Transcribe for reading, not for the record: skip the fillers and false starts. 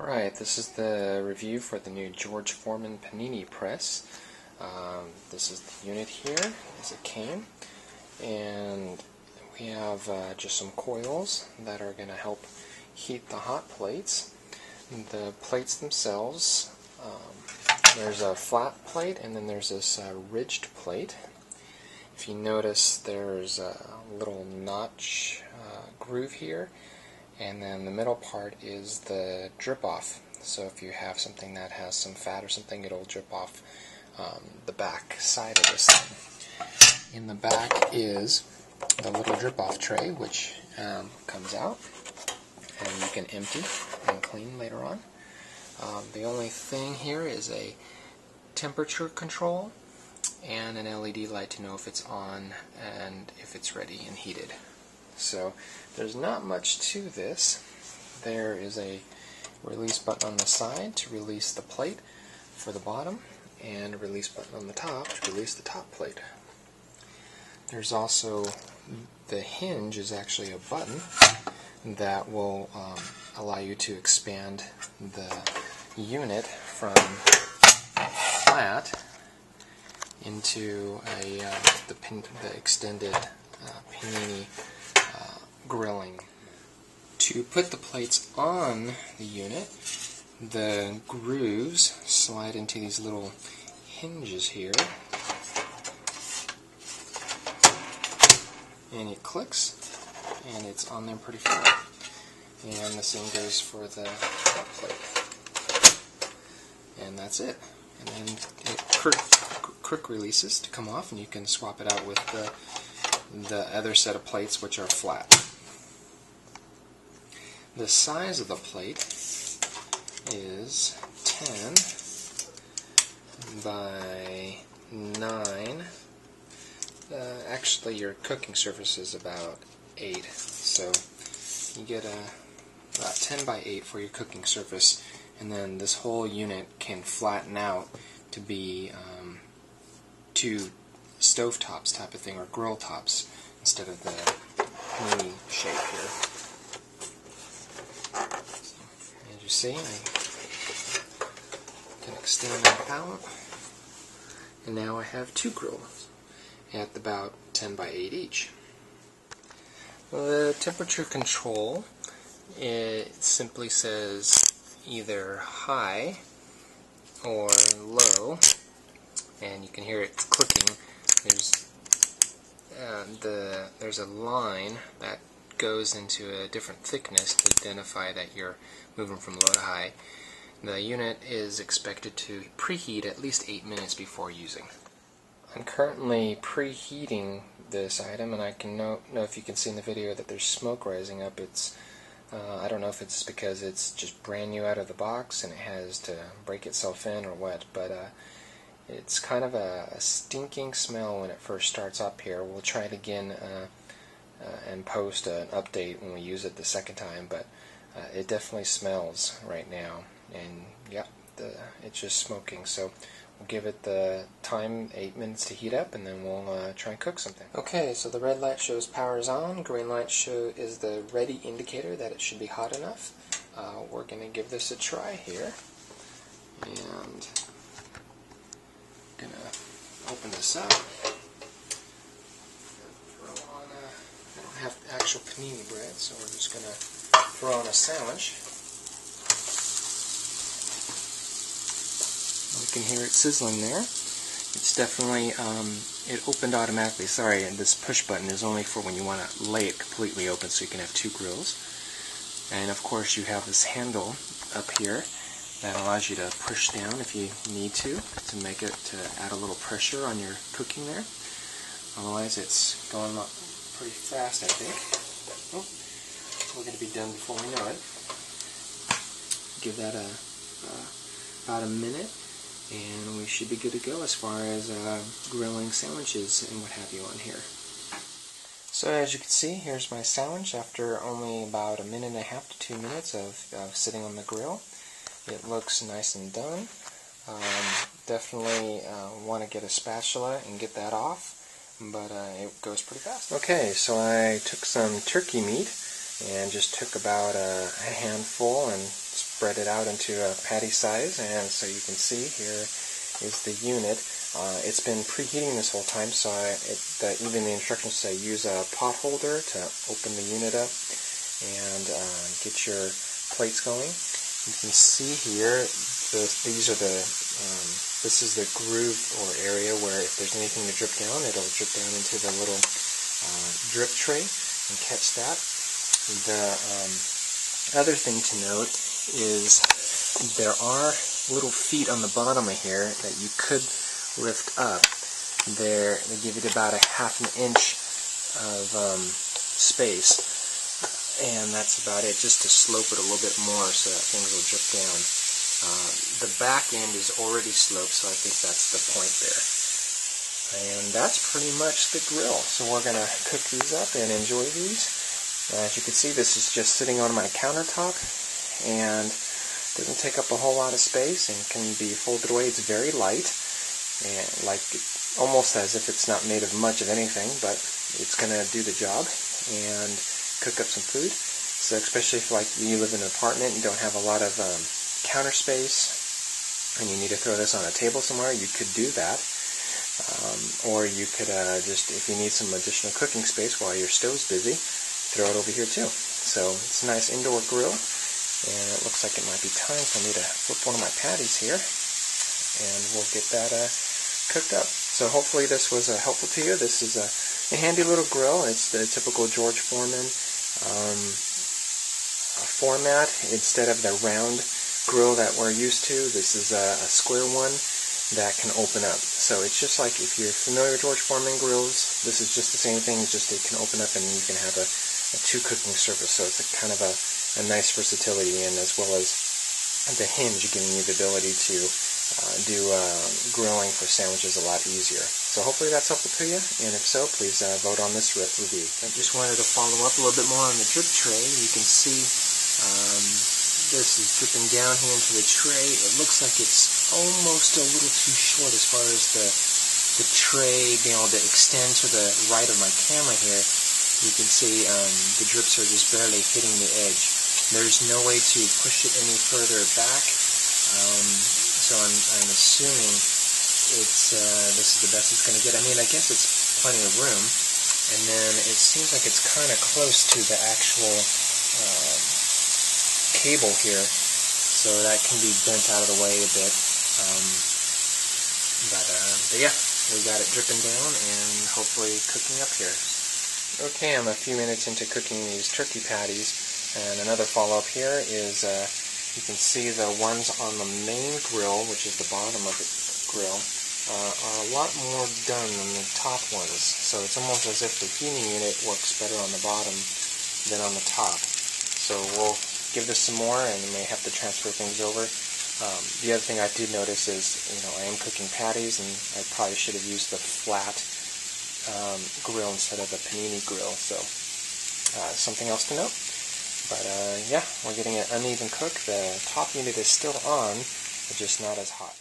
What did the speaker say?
Alright, this is the review for the new George Foreman Panini press. This is the unit here as it came, and we have just some coils that are going to help heat the hot plates. The plates themselves, there's a flat plate and then there's this ridged plate. If you notice, there's a little notch groove here, and then the middle part is the drip off. So if you have something that has some fat or something, it'll drip off the back side of this thing. In the back is the little drip off tray, which comes out and you can empty and clean later on. The only thing here is a temperature control and an LED light to know if it's on and if it's ready and heated. So there's not much to this. There is a release button on the side to release the plate for the bottom, and a release button on the top to release the top plate. There's also, the hinge is actually a button that will allow you to expand the unit from flat into the extended Panini grilling. To put the plates on the unit, the grooves slide into these little hinges here, and it clicks, and it's on there pretty flat. And the same goes for the top plate. And that's it. And then it quick releases to come off, and you can swap it out with the other set of plates, which are flat. The size of the plate is 10 by 9. Actually, your cooking surface is about 8, so you get about 10 by 8 for your cooking surface, and then this whole unit can flatten out to be 2 stove tops type of thing, or grill tops, instead of the mini shape here. As you see, I can extend that out, and now I have 2 grills at about 10 by 8 each. The temperature control, it simply says either high or low, and you can hear it clicking. There's a line that goes into a different thickness to identify that you're moving from low to high. The unit is expected to preheat at least 8 minutes before using. I'm currently preheating this item, and I can know if you can see in the video that there's smoke rising up. It's I don't know if it's because it's just brand new out of the box and it has to break itself in or what, but it's kind of a stinking smell when it first starts up here. We'll try it again and post an update when we use it the second time, but it definitely smells right now, and yeah, it's just smoking. So we'll give it the time, 8 minutes to heat up, and then we'll try and cook something. Okay, so the red light shows power is on, green light is the ready indicator that it should be hot enough. We're going to give this a try here, and I'm going to open this up. I don't have actual panini bread, so we're just going to throw on a sandwich. You can hear it sizzling there. It's definitely, it opened automatically. Sorry, and this push button is only for when you want to lay it completely open so you can have 2 grills. And of course you have this handle up here that allows you to push down if you need to make it, to add a little pressure on your cooking there. Otherwise it's going up pretty fast, I think. Oh, we're going to be done before we know it. Give that about a minute, and we should be good to go as far as grilling sandwiches and what have you on here. So as you can see, here's my sandwich after only about 1.5 to 2 minutes of sitting on the grill. It looks nice and done. Definitely want to get a spatula and get that off, but it goes pretty fast. Okay, so I took some turkey meat and just took about a handful and spread it out into a patty size, and so you can see here is the unit. It's been preheating this whole time, so even the instructions say use a pot holder to open the unit up and get your plates going. You can see here, this is the groove or area where if there's anything to drip down, it'll drip down into the little drip tray and catch that. The other thing to note is there are little feet on the bottom of here that you could lift up. They give it about a ½ inch of space, and that's about it, just to slope it a little bit more so that things will drip down. The back end is already sloped, so I think that's the point there. And that's pretty much the grill. So we're going to cook these up and enjoy these. As you can see, this is just sitting on my countertop and doesn't take up a whole lot of space and can be folded away. It's very light, and almost as if it's not made of much of anything, but it's going to do the job and cook up some food. So especially if you live in an apartment and don't have a lot of counter space and you need to throw this on a table somewhere, you could do that. Or you could just, if you need some additional cooking space while your stove's busy, throw it over here too. So it's a nice indoor grill, and it looks like it might be time for me to flip one of my patties here, and we'll get that cooked up. So hopefully this was helpful to you. This is a handy little grill. It's the typical George Foreman format. Instead of the round grill that we're used to, this is a square one that can open up. So it's just like, if you're familiar with George Foreman grills, this is just the same thing, just it can open up and you can have a two cooking surface. So it's a kind of a nice versatility, and as well as the hinge giving you the ability to do grilling for sandwiches a lot easier. So hopefully that's helpful to you, and if so, please vote on this review. I just wanted to follow up a little bit more on the drip tray. You can see this is dripping down here into the tray. It looks like it's almost a little too short as far as the tray being able to extend to the right of my camera here. You can see the drips are just barely hitting the edge. There's no way to push it any further back, so I'm assuming this is the best it's going to get. I mean, I guess it's plenty of room, and then it seems like it's kind of close to the actual cable here, so that can be bent out of the way a bit. But yeah, we got it dripping down and hopefully cooking up here. Okay, I'm a few minutes into cooking these turkey patties, and another follow-up here is you can see the ones on the main grill, which is the bottom of the grill, are a lot more done than the top ones. So it's almost as if the heating unit works better on the bottom than on the top. So we'll give this some more and may have to transfer things over. The other thing I did notice is, I am cooking patties, and I probably should have used the flat grill instead of the panini grill. So something else to note. But yeah, we're getting an uneven cook. The top unit is still on, but just not as hot.